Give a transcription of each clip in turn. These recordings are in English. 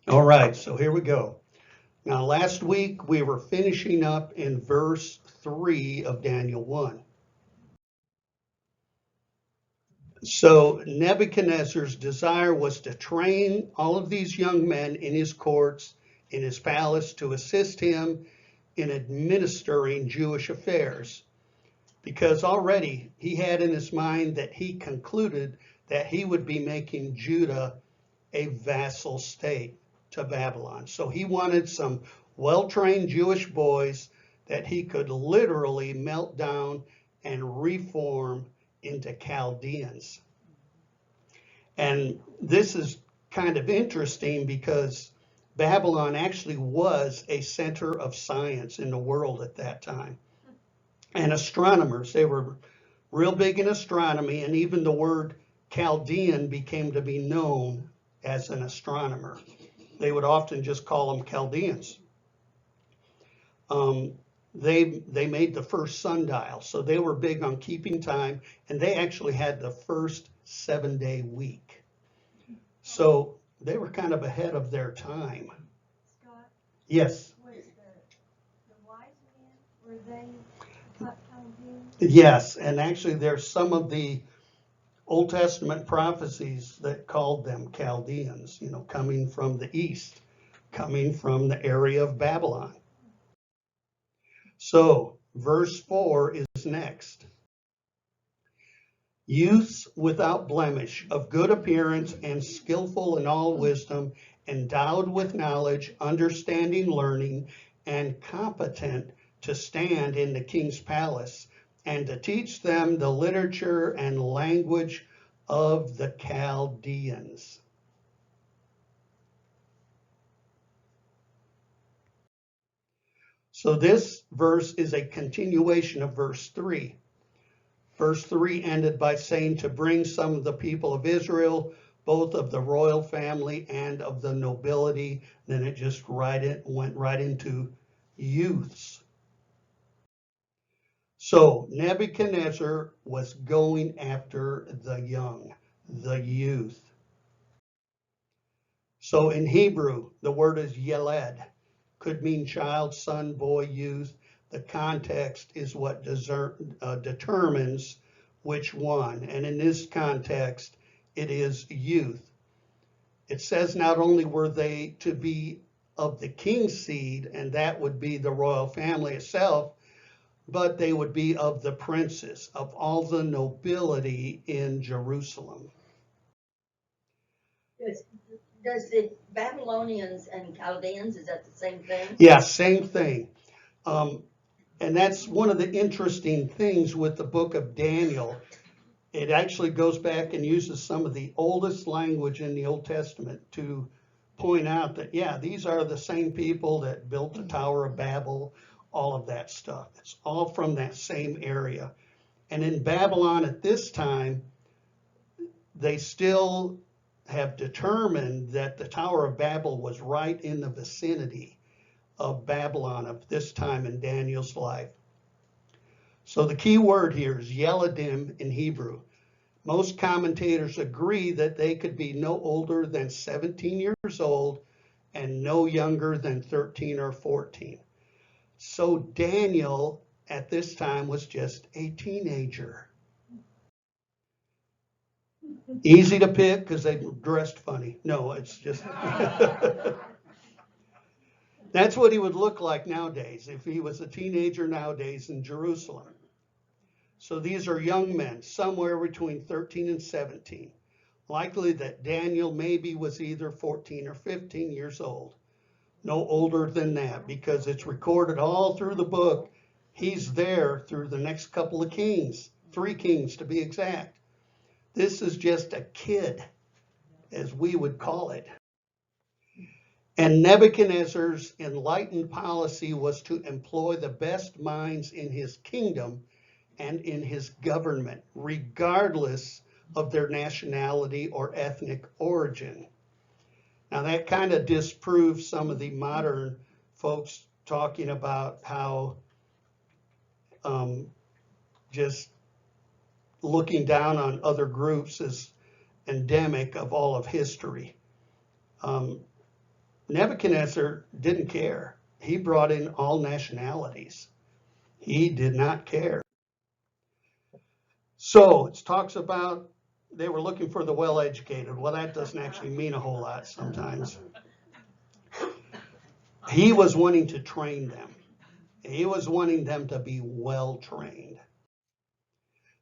All right, so here we go. Now, last week we were finishing up in verse 3 of Daniel 1. So Nebuchadnezzar's desire was to train all of these young men in his courts, in his palace, to assist him in administering Jewish affairs. Because already he had in his mind that he concluded that he would be making Judah a vassal state to Babylon. So he wanted some well-trained Jewish boys that he could literally melt down and reform into Chaldeans. And this is kind of interesting because Babylon actually was a center of science in the world at that time. And astronomers, they were real big in astronomy, and even the word Chaldean became to be known as an astronomer. They would often just call them Chaldeans. They made the first sundial, so they were big on keeping time, and they actually had the first 7-day week. So they were kind of ahead of their time. Scott, Yes. was the wise men, were they Chaldeans? Yes, and actually there's some of the Old Testament prophecies that called them Chaldeans, coming from the east, coming from the area of Babylon. So, verse 4 is next. Youths without blemish, of good appearance and skillful in all wisdom, endowed with knowledge, understanding, learning, and competent to stand in the king's palace, and to teach them the literature and language of the Chaldeans. So this verse is a continuation of verse 3. Verse 3 ended by saying to bring some of the people of Israel, both of the royal family and of the nobility. Then it just went right into youths. So Nebuchadnezzar was going after the young, the youth. So in Hebrew, the word is yeled, could mean child, son, boy, youth. The context is what determines which one. And in this context, it is youth. It says not only were they to be of the king's seed, and that would be the royal family itself, but they would be of the princes, of all the nobility in Jerusalem. Does the Babylonians and Chaldeans, is that the same thing? Yeah, same thing. And that's one of the interesting things with the book of Daniel. It actually goes back and uses some of the oldest language in the Old Testament to point out that, yeah, these are the same people that built the Tower of Babel, all of that stuff. It's all from that same area. And in Babylon at this time, they still have determined that the Tower of Babel was right in the vicinity of Babylon of this time in Daniel's life. So the key word here is Yeladim in Hebrew. Most commentators agree that they could be no older than 17 years old and no younger than 13 or 14. So Daniel at this time was just a teenager. Easy to pick because they dressed funny. No, it's just... That's what he would look like nowadays if he was a teenager nowadays in Jerusalem. So these are young men, somewhere between 13 and 17. Likely that Daniel maybe was either 14 or 15 years old. No older than that, because it's recorded all through the book. He's there through the next couple of kings, 3 kings to be exact. This is just a kid, as we would call it. And Nebuchadnezzar's enlightened policy was to employ the best minds in his kingdom and in his government, regardless of their nationality or ethnic origin. Now that kind of disproves some of the modern folks talking about how just looking down on other groups is endemic of all of history. Nebuchadnezzar didn't care. He brought in all nationalities. He did not care. So it talks about they were looking for the well-educated. Well, that doesn't actually mean a whole lot sometimes. He was wanting to train them. He was wanting them to be well trained.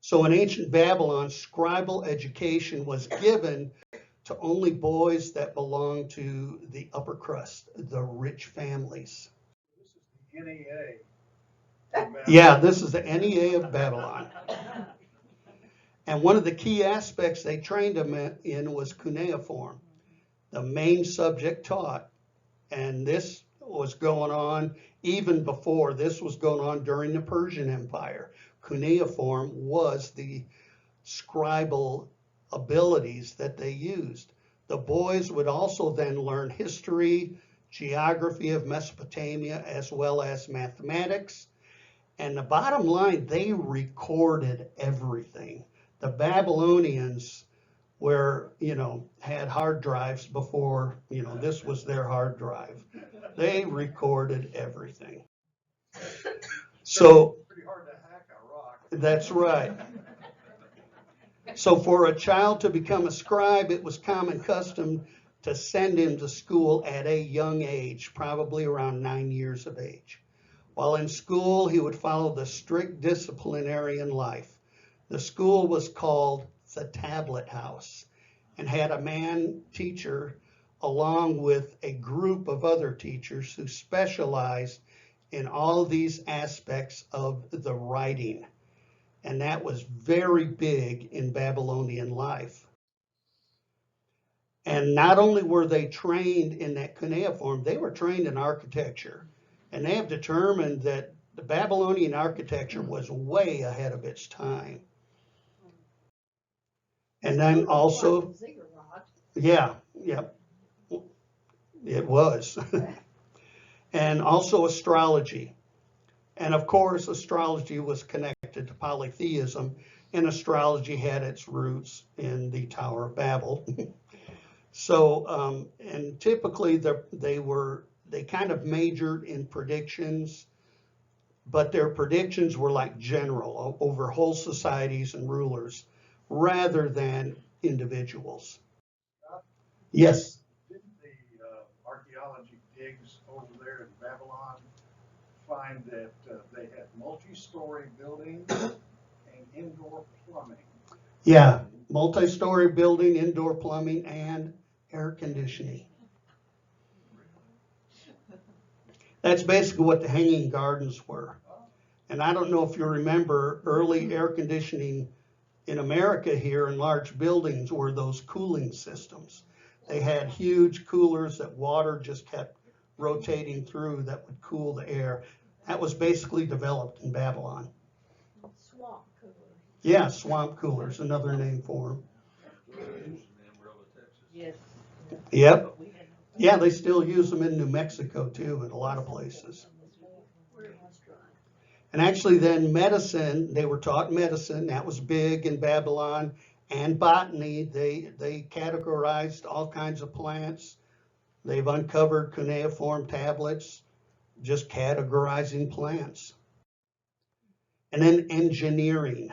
So in ancient Babylon, scribal education was given to only boys that belonged to the upper crust, the rich families. This is the NEA. Yeah, this is the NEA of Babylon. And one of the key aspects they trained them in was cuneiform, the main subject taught. And this was going on even before, this was going on during the Persian Empire. Cuneiform was the scribal abilities that they used. The boys would also then learn history, geography of Mesopotamia, as well as mathematics. And the bottom line, they recorded everything. The Babylonians had hard drives before, this was their hard drive. They recorded everything. So Pretty hard to hack a rock. that's right. So for a child to become a scribe, it was common custom to send him to school at a young age, probably around 9 years of age. While in school, he would follow the strict disciplinarian life. The school was called the Tablet House and had a man teacher along with a group of other teachers who specialized in all these aspects of the writing. And that was very big in Babylonian life. And not only were they trained in that cuneiform, they were trained in architecture. And they have determined that the Babylonian architecture was way ahead of its time. And then also, yeah, it was. And also astrology. And of course, astrology was connected to polytheism, and astrology had its roots in the Tower of Babel. So, and typically they kind of majored in predictions, but their predictions were like general over whole societies and rulers rather than individuals. Yes. Didn't the archaeology digs over there in Babylon find that they had multi-story buildings and indoor plumbing? Yeah, multi-story building, indoor plumbing, and air conditioning. That's basically what the hanging gardens were. And I don't know if you remember, early air conditioning in America here in large buildings were those cooling systems. They had huge coolers that water just kept rotating through that would cool the air. That was basically developed in Babylon. Swamp cooler. Yeah, swamp coolers, another name for them. Yes. Yep. Yeah, they still use them in New Mexico too, in a lot of places. And actually then medicine, they were taught medicine, that was big in Babylon, and botany. They categorized all kinds of plants. They've uncovered cuneiform tablets, just categorizing plants. And then engineering.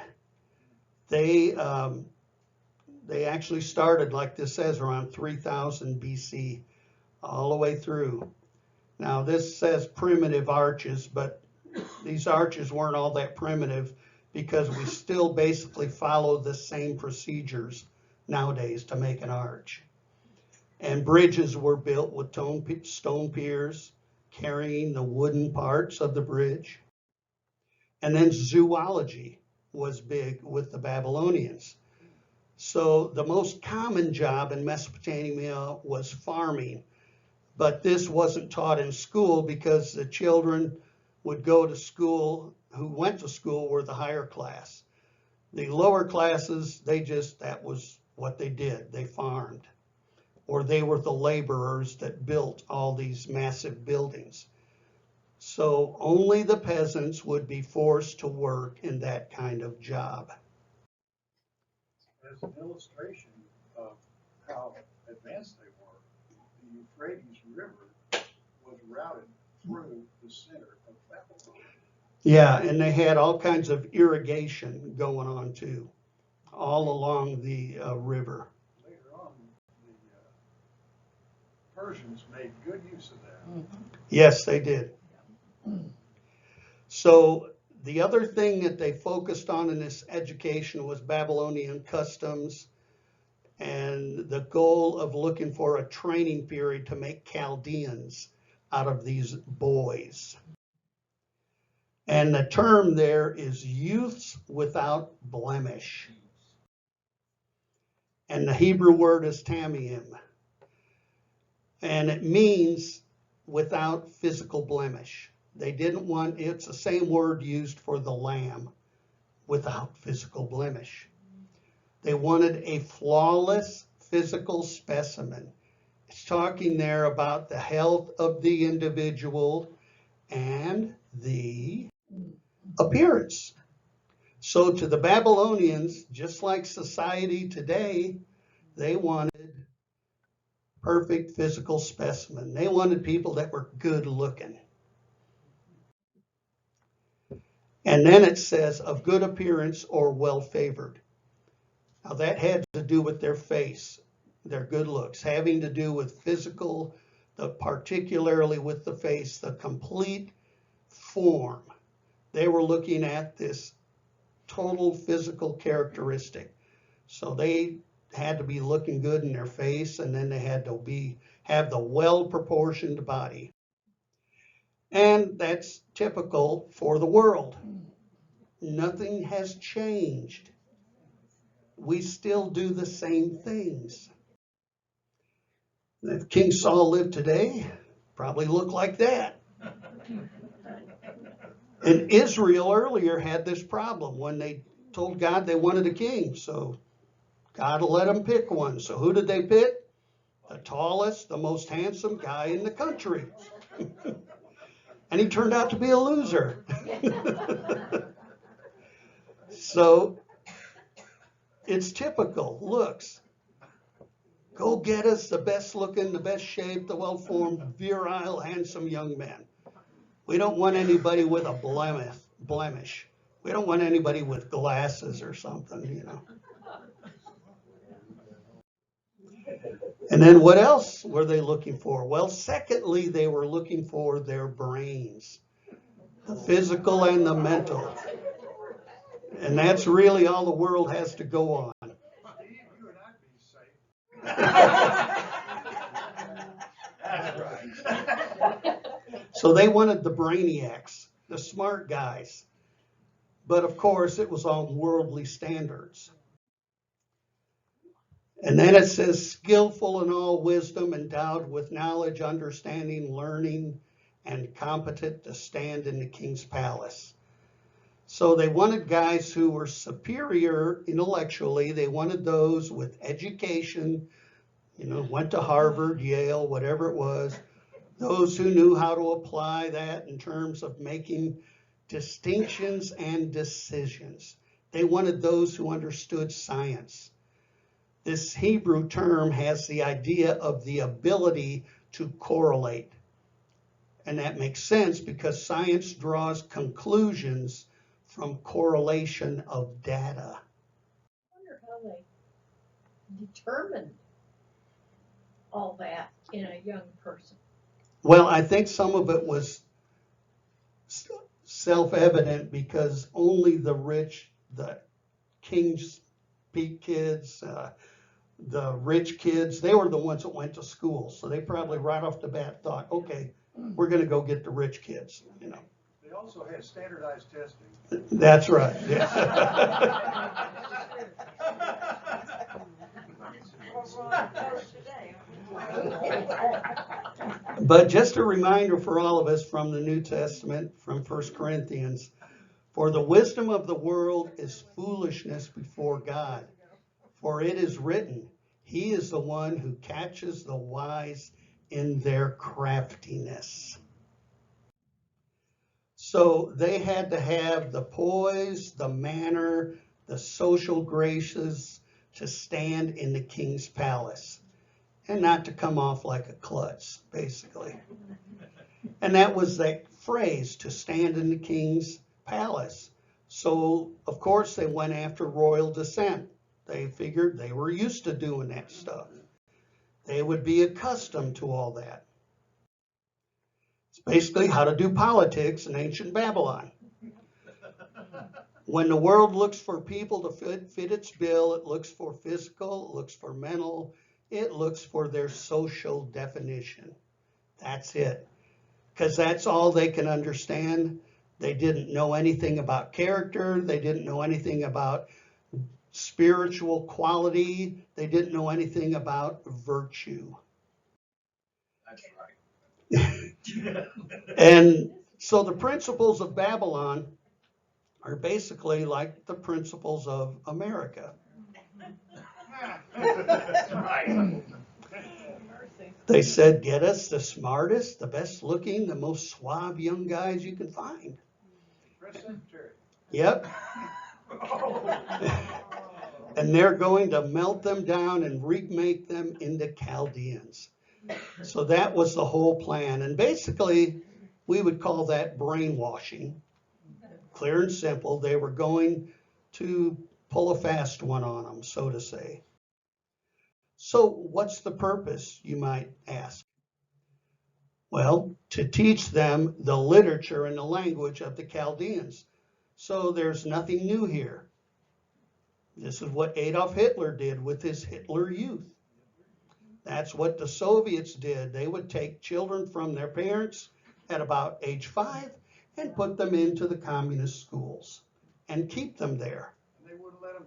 They actually started, like this says, around 3000 BC, all the way through. Now this says primitive arches, but these arches weren't all that primitive because we still basically follow the same procedures nowadays to make an arch. And bridges were built with stone piers carrying the wooden parts of the bridge. And then zoology was big with the Babylonians. So the most common job in Mesopotamia was farming, but this wasn't taught in school because the children would go to school, who went to school were the higher class. The lower classes, that was what they did. They farmed, or they were the laborers that built all these massive buildings. So only the peasants would be forced to work in that kind of job. As an illustration of how advanced they were, Euphrates River was routed through the center of Babylon. Yeah, and they had all kinds of irrigation going on too, all along the river. Later on, the Persians made good use of that. Yes, they did. So the other thing that they focused on in this education was Babylonian customs and the goal of looking for a training period to make Chaldeans out of these boys. And the term there is youths without blemish. And the Hebrew word is tamiim. And it means without physical blemish. They didn't want, it's the same word used for the lamb, without physical blemish. They wanted a flawless physical specimen. It's talking there about the health of the individual and the appearance. So to the Babylonians, just like society today, they wanted perfect physical specimen. They wanted people that were good looking. And then it says of good appearance or well favored. Now that had to do with their face, their good looks, having to do with physical, particularly with the face, the complete form. They were looking at this total physical characteristic. So they had to be looking good in their face, and then they had to have the well-proportioned body. And that's typical for the world. Nothing has changed. We still do the same things. If King Saul lived today, probably look like that. And Israel earlier had this problem when they told God they wanted a king. So God let them pick one. So who did they pick? The tallest, the most handsome guy in the country. And he turned out to be a loser. So it's typical looks. Go get us the best looking, the best shaped, the well-formed, virile, handsome young man. We don't want anybody with a blemish. We don't want anybody with glasses or something, you know. And then what else were they looking for? Well, secondly, they were looking for their brains, the physical and the mental. And that's really all the world has to go on. Steve, you and I'd be safe. That's right. So they wanted the brainiacs, the smart guys. But of course, it was on worldly standards. And then it says, skillful in all wisdom, endowed with knowledge, understanding, learning, and competent to stand in the king's palace. So they wanted guys who were superior intellectually. They wanted those with education, you know, went to Harvard, Yale, whatever it was. Those who knew how to apply that in terms of making distinctions and decisions. They wanted those who understood science. This Hebrew term has the idea of the ability to correlate. And that makes sense because science draws conclusions from correlation of data. I wonder how they determined all that in a young person. Well, I think some of it was self-evident because only the rich, the king's peak kids, the rich kids, they were the ones that went to school. So they probably right off the bat thought, okay, we're going to go get the rich kids, you know. They also had standardized testing. That's right. Yeah. But just a reminder for all of us from the New Testament, from 1 Corinthians, for the wisdom of the world is foolishness before God. For it is written, he is the one who catches the wise in their craftiness. So they had to have the poise, the manner, the social graces to stand in the king's palace. and not to come off like a klutz, basically. And that was that phrase, to stand in the king's palace. So, of course, they went after royal descent. They figured they were used to doing that stuff. They would be accustomed to all that. It's basically how to do politics in ancient Babylon. When the world looks for people to fit its bill, it looks for physical, it looks for mental, it looks for their social definition. That's it. Because that's all they can understand. They didn't know anything about character. They didn't know anything about spiritual quality. They didn't know anything about virtue. That's right. And so the principles of Babylon are basically like the principles of America. That's right. They said, get us the smartest, the best looking, the most suave young guys you can find. Press secretary. Yep. And they're going to melt them down and remake them into Chaldeans. So that was the whole plan. And basically, we would call that brainwashing. Clear and simple. They were going to pull a fast one on them, so to say. So what's the purpose, you might ask? Well, to teach them the literature and the language of the Chaldeans. So there's nothing new here. This is what Adolf Hitler did with his Hitler Youth. That's what the Soviets did. They would take children from their parents at about age 5 and put them into the communist schools and keep them there. And they wouldn't let them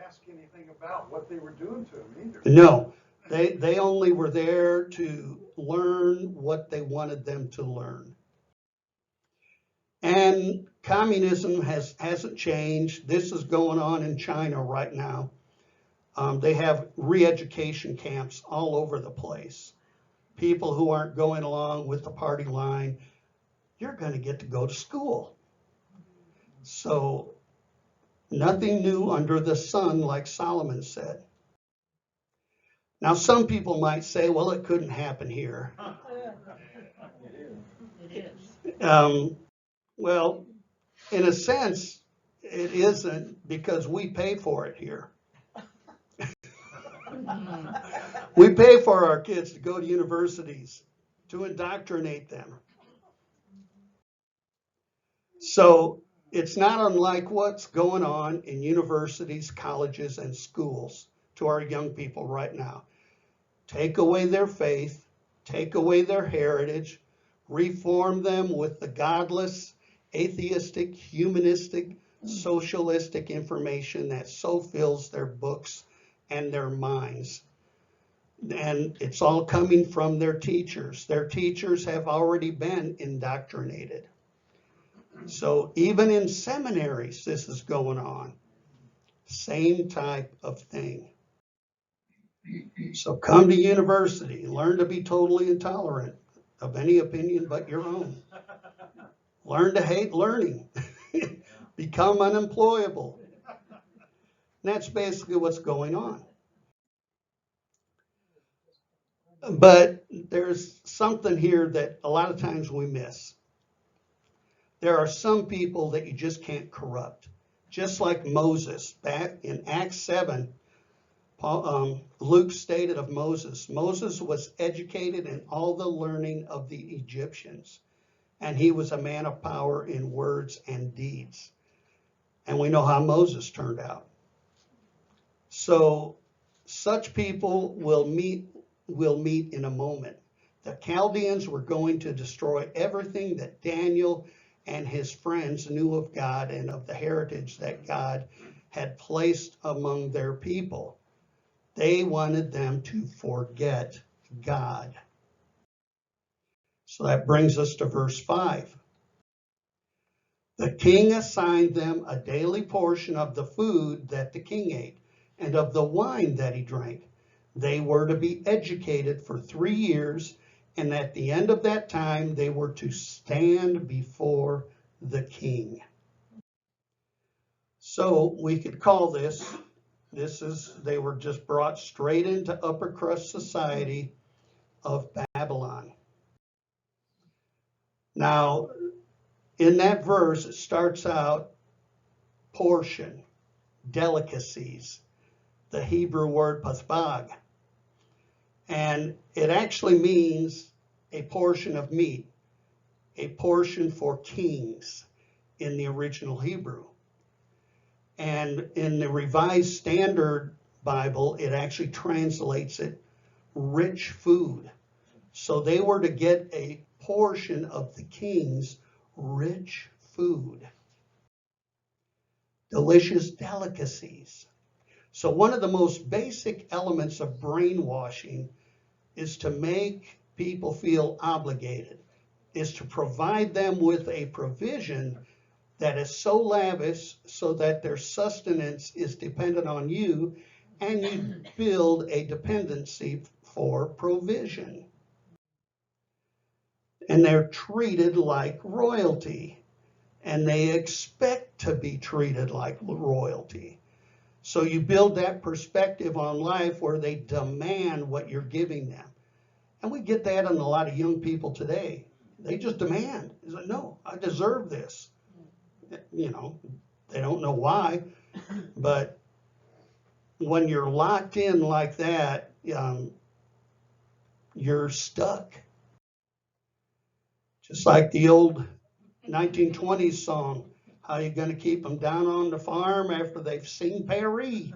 ask anything about what they were doing to them either. No, they only were there to learn what they wanted them to learn. And communism hasn't changed. This is going on in China right now. They have re-education camps all over the place. People who aren't going along with the party line, you're going to get to go to school. So nothing new under the sun, like Solomon said. Now, some people might say, well, it couldn't happen here. It is. Well, in a sense, it isn't, because we pay for it here. We pay for our kids to go to universities, to indoctrinate them. So it's not unlike what's going on in universities, colleges, and schools to our young people right now. Take away their faith, take away their heritage, reform them with the godless, atheistic, humanistic, socialistic information that so fills their books and their minds. And it's all coming from their teachers. Their teachers have already been indoctrinated. So even in seminaries, this is going on. Same type of thing. So come to university, learn to be totally intolerant of any opinion but your own. Learn to hate learning. Become unemployable. And that's basically what's going on. But there's something here that a lot of times we miss. There are some people that you just can't corrupt. Just like Moses, back in Acts 7, Luke stated of Moses, Moses was educated in all the learning of the Egyptians, and he was a man of power in words and deeds. And we know how Moses turned out. So such people will meet in a moment. The Chaldeans were going to destroy everything that Daniel and his friends knew of God and of the heritage that God had placed among their people. They wanted them to forget God. So that brings us to verse 5. The king assigned them a daily portion of the food that the king ate and of the wine that he drank. They were to be educated for 3 years, and at the end of that time, they were to stand before the king. So we could call this They were just brought straight into upper crust society of Babylon. Now, in that verse, it starts out portion, delicacies, the Hebrew word pathbag. And it actually means a portion of meat, a portion for kings in the original Hebrew. And in the Revised Standard Bible, it actually translates it rich food. So they were to get a portion of the king's rich food. Delicious delicacies. So one of the most basic elements of brainwashing is to make people feel obligated, is to provide them with a provision that is so lavish so that their sustenance is dependent on you, and you build a dependency for provision. And they're treated like royalty, and they expect to be treated like royalty. So you build that perspective on life where they demand what you're giving them. And we get that in a lot of young people today. They just demand. It's like, no, I deserve this. You know, they don't know why, but when you're locked in like that, you're stuck. Just like the old 1920s song, how you going to keep them down on the farm after they've seen Paris?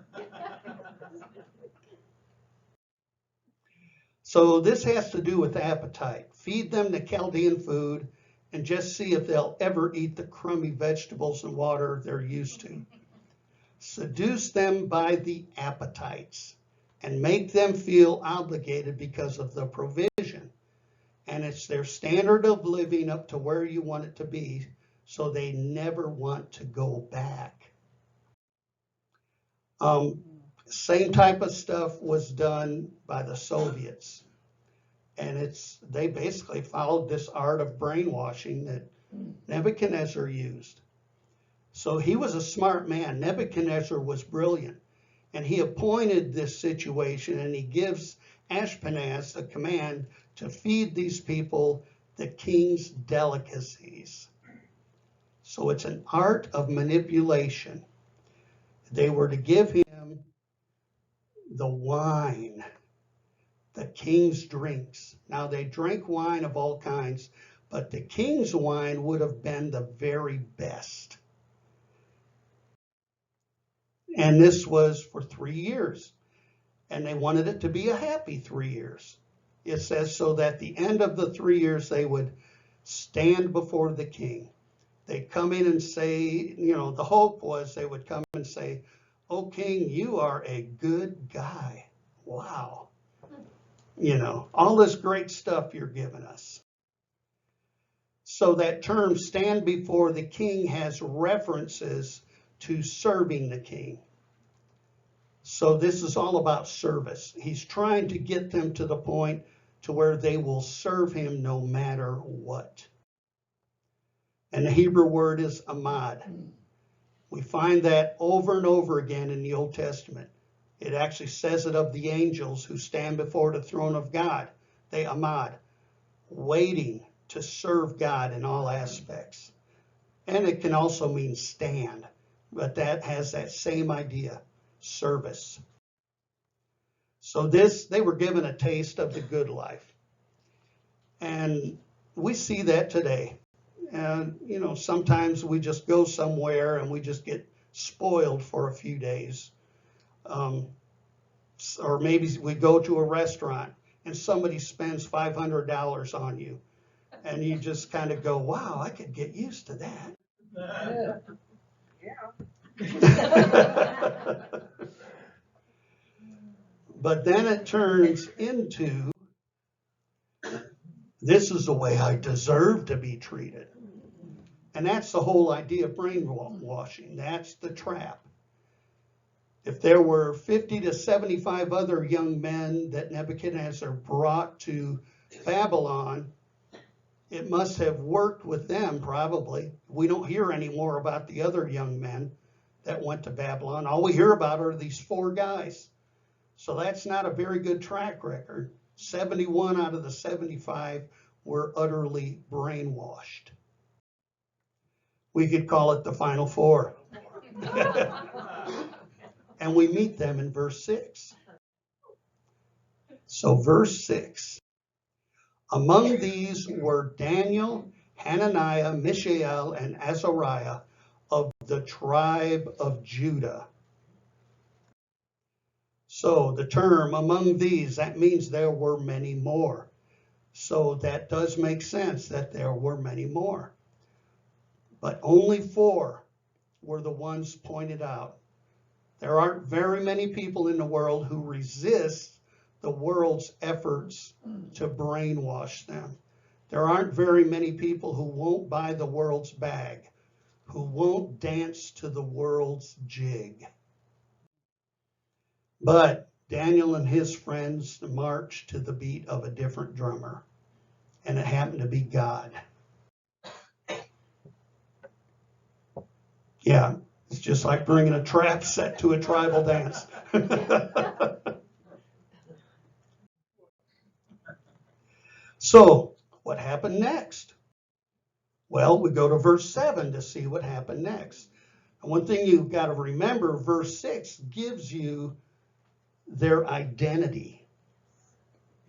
So this has to do with appetite. Feed them the Chaldean food and just see if they'll ever eat the crummy vegetables and water they're used to. Seduce them by the appetites and make them feel obligated because of the provision. And it's their standard of living up to where you want it to be, so they never want to go back. Same type of stuff was done by the Soviets. And they basically followed this art of brainwashing that Nebuchadnezzar used. So he was a smart man. Nebuchadnezzar was brilliant. And he appointed this situation, and he gives Ashpenaz a command to feed these people the king's delicacies. So it's an art of manipulation. They were to give him the wine, the king's drinks. Now they drank wine of all kinds, but the king's wine would have been the very best. And this was for 3 years. And they wanted it to be a happy 3 years. It says so that at the end of the 3 years, they would stand before the king. They'd come in and say, the hope was they would come and say, "Oh, king, you are a good guy. Wow. All this great stuff you're giving us." So that term, stand before the king, has references to serving the king. So this is all about service. He's trying to get them to the point to where they will serve him no matter what. And the Hebrew word is amad. We find that over and over again in the Old Testament. It actually says it of the angels who stand before the throne of God. They amad, waiting to serve God in all aspects. And it can also mean stand, but that has that same idea, service. So they were given a taste of the good life. And we see that today. And, sometimes we just go somewhere and we just get spoiled for a few days. Or maybe we go to a restaurant and somebody spends $500 on you. And you just kind of go, wow, I could get used to that. But then it turns into, this is the way I deserve to be treated. And that's the whole idea of brainwashing. That's the trap. If there were 50 to 75 other young men that Nebuchadnezzar brought to Babylon, it must have worked with them probably. We don't hear any more about the other young men. that went to Babylon. All we hear about are these 4 guys. So that's not a very good track record. 71 out of the 75 were utterly brainwashed. We could call it the final 4. And we meet them in verse 6. So verse 6. Among these were Daniel, Hananiah, Mishael, and Azariah of the tribe of Judah. So the term among these, that means there were many more. So that does make sense that there were many more. But only 4 were the ones pointed out. There aren't very many people in the world who resist the world's efforts to brainwash them. There aren't very many people who won't buy the world's bag, who won't dance to the world's jig. But Daniel and his friends marched to the beat of a different drummer, and it happened to be God. Yeah, it's just like bringing a trap set to a tribal dance. So, what happened next? Well, we go to verse 7 to see what happened next. And one thing you've got to remember, verse 6 gives you their identity,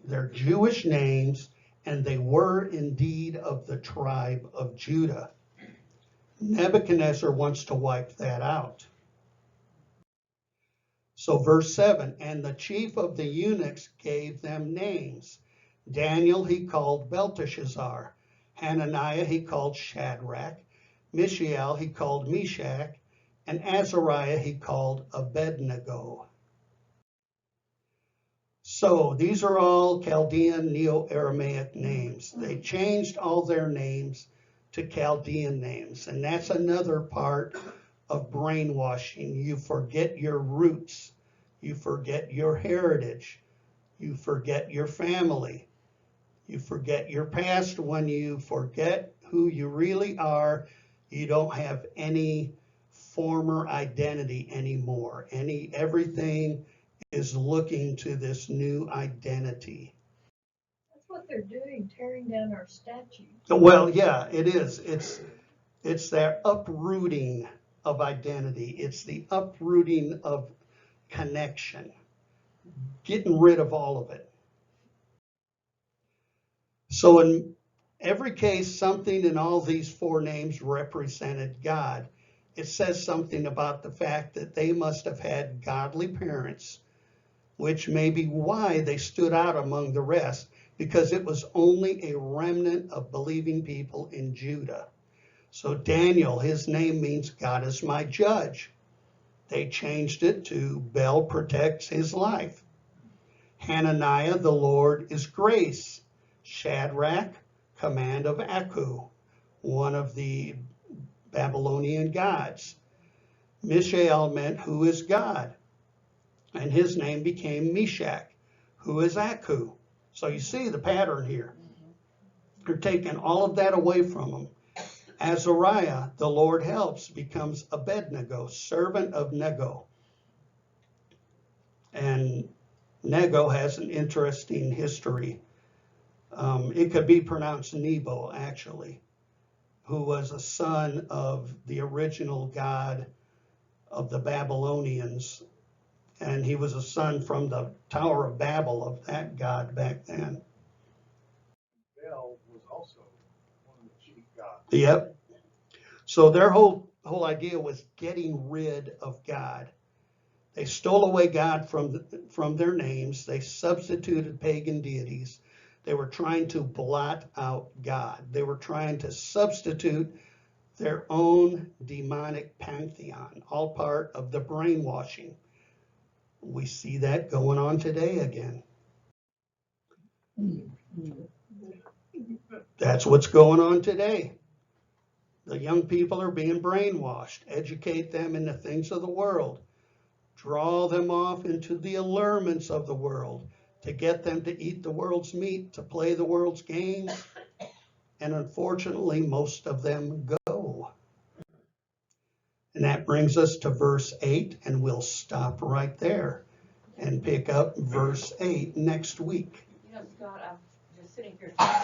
their Jewish names, and they were indeed of the tribe of Judah. Nebuchadnezzar wants to wipe that out. So verse 7, and the chief of the eunuchs gave them names. Daniel he called Belteshazzar. Hananiah he called Shadrach. Mishael he called Meshach. And Azariah he called Abednego. So these are all Chaldean Neo-Aramaic names. They changed all their names to Chaldean names. And that's another part of brainwashing. You forget your roots. You forget your heritage. You forget your family. You forget your past. When you forget who you really are, you don't have any former identity anymore. Everything is looking to this new identity. That's what they're doing, tearing down our statues. Well, yeah, it is. It's that uprooting of identity. It's the uprooting of connection. Getting rid of all of it. So in every case, something in all these 4 names represented God. It says something about the fact that they must have had godly parents, which may be why they stood out among the rest, because it was only a remnant of believing people in Judah. So Daniel, his name means God is my judge. They changed it to Bel protects his life. Hananiah, the Lord is grace. Shadrach, command of Aku, one of the Babylonian gods. Mishael meant who is God, and his name became Meshach, who is Aku. So you see the pattern here. They're taking all of that away from him. Azariah, the Lord helps, becomes Abednego, servant of Nego. And Nego has an interesting history. It could be pronounced Nebo, actually, who was a son of the original god of the Babylonians. And he was a son from the Tower of Babel of that god back then. Bel was also one of the chief gods. Yep. So their whole idea was getting rid of God. They stole away God from their names. They substituted pagan deities. They were trying to blot out God. They were trying to substitute their own demonic pantheon, all part of the brainwashing. We see that going on today again. That's what's going on today. The young people are being brainwashed. Educate them in the things of the world. Draw them off into the allurements of the world to get them to eat the world's meat, to play the world's games. And unfortunately, most of them go. And that brings us to verse 8, and we'll stop right there and pick up verse 8 next week. You know, Scott, I'm just sitting here thinking